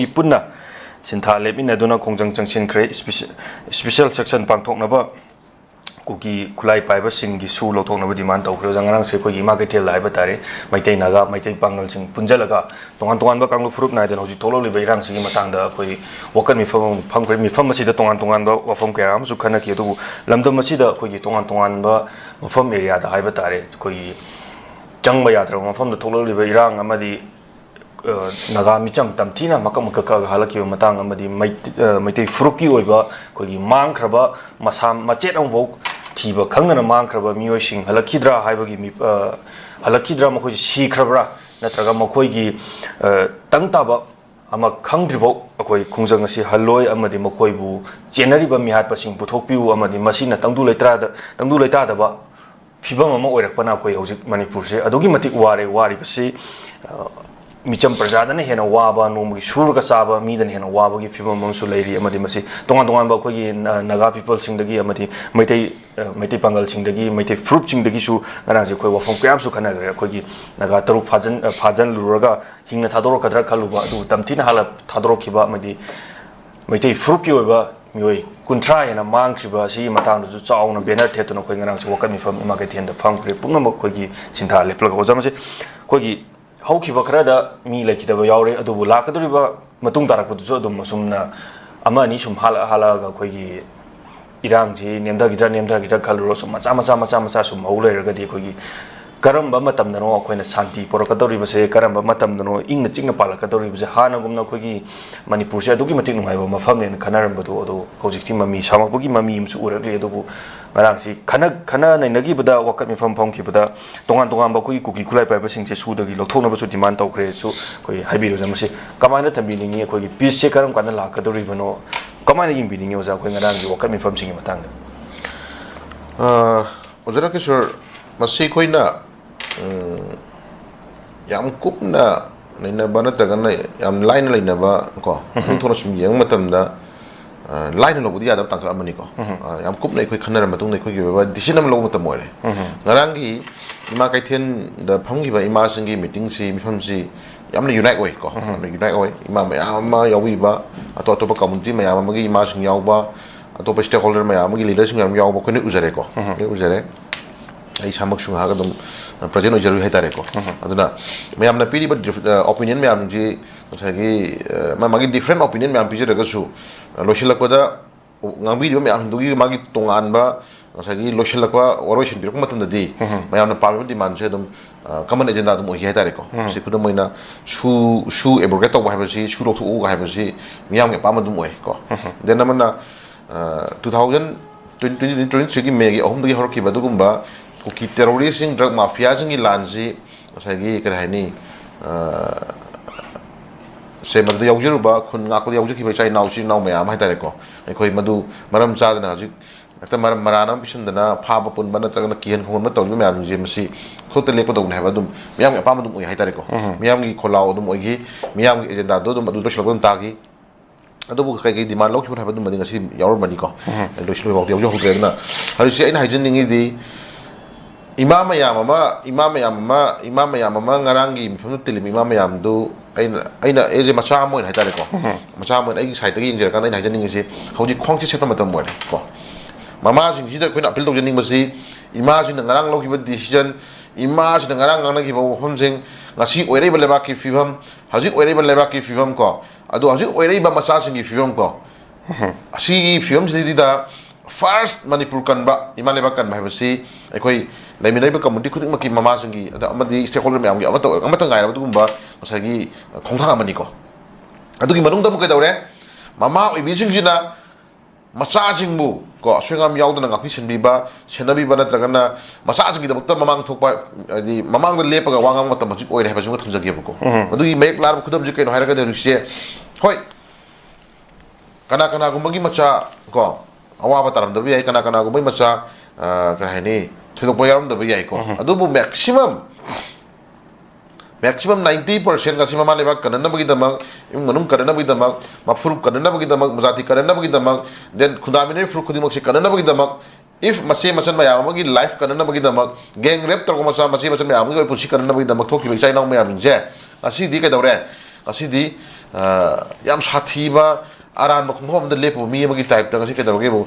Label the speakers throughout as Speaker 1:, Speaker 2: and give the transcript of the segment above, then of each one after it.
Speaker 1: ngasi punna sintha lepina duna khongjang changchin khre special section pangthoknaba kuki khulai paiba singgi su lothoknaba demand tawkhre jangarang se ko ima ke tel laiba tare maitai naga maitai pangal sing punjalaga tongan tongan ba kanglu furup nai den hoji tolo libai rang sigi matangda koi wakan mi phangkre mi pham masida tongan tongan ba wafam kya am su khana ki du lamdam masida koi gi tongan tongan ba mafam area da haiba tare koi changba yadra mafam da tolo libai rang amadi naga micham tamthina makam ka halaki matang amadi maitai furup ki oiba koi gi mang khraba masam machet ang thiba khangna mang khraba mioi sing halakidra haibagi mi halakidra mkhoi si khrabra natraga mkhoi gi tangtaba ama khangdribo akoi khungjang asi haloi amadi mkhoi bu chenari ba mi hat pasing puthokpiu amadi masina tangdu leita da ba phibam ama oirakpana koi hojik manipur se adugi matik wari pasi micham prajadana hena waba nomgi surga saba midan hena waba gi phibam mamsu leiri amadi masi tongan tongan ba khoi naga people sing dagi amadi maitai pangal sing dagi maitai fruit sing dagi su ngana je khoi wafam kyam su khana ga khoi gi naga taruk phajan luraga hingna thadoro kadra khaluba du tamthina hala thadoro khiba amadi maitai fruit ki oiba mioi kuntra hena mang khiba si matang du chauna banner thetuna khoi ngana je wakan mi fam ima ga thian da phang khre pungam khoi gi sintha leplga ojamase khoi gi haukiba kharada mi laikidaba yaure adubu lakaduriba matung tarakpudu adum sumna amani sum hala ga khoigi irangji nemda gidra khaluro sum macha sum hauleragadi khoigi karamba matamdano khoina shanti porakadoriba se karamba matamdano ingna chingna palakadoriba se hana gumna khoigi manipur se adugi matik nungaiba mafam ne khanarambadu adu hojikti mami samakbugi mami imsu urakle adubu marangsi khana nainagi bada wakat mi fam ki bada tongan ba kui kuki khulai pai ba singse sudagi lothona ba su demand tawkhre su koi haibiro jamasi kamaina thambiningi koi peace se karam kana lakadori bano kamaina yingbiningi oja koi ngarang ji wakat mi fam singi matang
Speaker 2: ojara kishor masi koina yam kupna naina bana tagana yam line laina ba ko thona sum yang matamda line lo budi adap tangka amani ko yam kup nei khoi khanar matung nei khoi gi ba decision lo matam moire ngarangi ima kaithen da phamgi ba ima singi meeting si mifam si yamna unite way ko unite way ima ma yawi ba ato ba community ma yam gi ima sing yaw ba ato ba stakeholder ma yam gi leader sing yam yaw ba khone ujare ko ujare ai samak sung ha ga dum present ujaru hai tare ko aduna ma yamna piri ba opinion ma yam ji sagi ma magi different opinion ma yam pije daga su loshilakpada ngambi di ma dugi magi tongan ba sagi loshilakwa waroshin bi ko matum di mayam na parliament demand se dum common agenda dum hi tare ko si khudum moina su ebrogate to ba si su ro thu ga ha si miyam ke pam dum oi ko den namana 2023 gi megi ahum gi horki ba dugum ba ki terrorism drug mafia jingi lanji sagi ka hani se madu yaujiru ba khun nga ko yauji ba chai nau chi nau ma mai tare ko khoi madu maram chadna haji ata maram marana bisundana pha ba pun bana tagna kihen khon ma tawmi ma ji masi khote le ko dong ha ba dum miyam ga pa ma dum oi hai tare ko miyam gi kholao dum oi gi miyam gi agenda do dum adu do shlabum ta gi adu bu kai gi demand lo ki ha ba dum ma ngasi yaur mani ko do shlo ba yauji ho ge na hari si aina hajin ningi di imam yam ma ngarangi mifam tilim imam yam do aina eje macha moin haitare ko macha moin ai side gi injer kan ai hajaning isi hoji khongchi sepa matam moin ko mama jing ji da koina appeal to janing masi imagine ngarang lo ki ba decision imagine ngarang ngana ki ba homjing ngasi oirei ba leba ki fibam haji oirei ba leba ki fibam ko adu haji oirei ba macha sing ki fibam ko asi fibam ji da first manipur kan ba imale ba kan ba si ekoi laimina ba community khudik maki mama singi ada amadi stakeholder me amgi amata ngai ra dugumba masagi khongthang amani ko adugi manung da mu kai daure mama oi bising jina macha singbu ko swingam yaudana ngakni senbi ba senabi ba natragana macha singi da bakta mamang thokpa di mamang da lepaga wangang matam majik oi re ba junga thamjagi ba ko adugi mek lar khudam ji kai no haira ga de rusie hoi kana gumbagi macha ko awaba taram da bi kana gumbai macha ka hani thidok boyaram da bi ko adubu maximum 90% kasi mama leba kanana bagi damak manum kanana bagi damak mafrup kanana bagi damak muzati kanana bagi damak then khudamine fruit khudi moksi kanana bagi damak if mase masan maya magi life kanana bagi damak gang rap tar ko masa mase masan maya magi pusi kanana bagi damak thoki bai chai nang maya je asi di ka dore asi di ꯌꯥꯝ ꯁꯥꯊꯤꯕ ꯑꯔꯥꯟꯕ ꯈꯣꯡꯐꯝ ꯑꯃꯗ ꯂꯦꯞꯄꯨꯕ ꯃꯤ ꯑꯃꯒꯤ ꯇꯥꯏꯞꯇ ꯉꯁꯤ ꯀꯩꯗꯧꯔꯒꯦꯕꯨ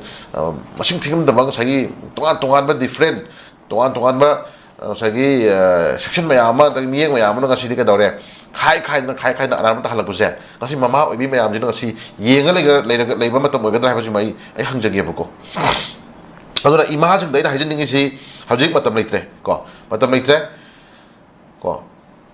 Speaker 2: ꯃꯁꯤꯡ ꯊꯤꯉꯝꯗꯕ ꯉꯁꯥꯏꯒꯤ ꯇꯣꯉꯥꯟꯕ ꯗꯤꯐ꯭ꯔꯦꯟ ꯇꯣꯉꯥꯟꯕ ꯉꯁꯥꯏꯒꯤ ꯁꯦꯛꯁꯟ ꯃꯌꯥꯝ ꯑꯃ ꯑꯗꯒꯤ ꯃꯤꯠꯌꯦꯡ ꯃꯌꯥꯝ ꯑꯃꯅ ꯉꯁꯤꯗꯤ ꯀꯩꯗꯧꯔꯦ ꯈꯥꯏꯗꯅ ꯑꯔꯥꯟꯕ ꯇꯥꯍꯜꯂꯛꯄꯁꯦ ꯉꯁꯤ ꯃꯃꯥ ꯑꯣꯏꯕꯤ ꯃꯌꯥꯝꯁꯤꯅꯉꯁꯤ ꯌꯦꯡꯉ ꯂꯩꯕ ꯃꯇꯝ ꯑꯣꯏꯒꯗ꯭ꯔꯥ ꯍꯥꯏꯕꯁꯤꯃ ꯑꯩ ꯍꯪꯖꯒꯦꯕꯀꯣ ꯑꯗꯨꯅ ꯏꯃꯥꯁꯤꯡꯗ ꯑꯩꯅ ꯍꯥꯏꯖꯅꯤꯡꯉꯤꯁꯤ ꯍꯧꯖꯤꯛ ꯃꯇꯝ ꯂꯩꯇ꯭ꯔꯦ ꯀꯣ ꯃꯇꯝ ꯂꯩꯇ꯭ꯔꯦ ꯀꯣ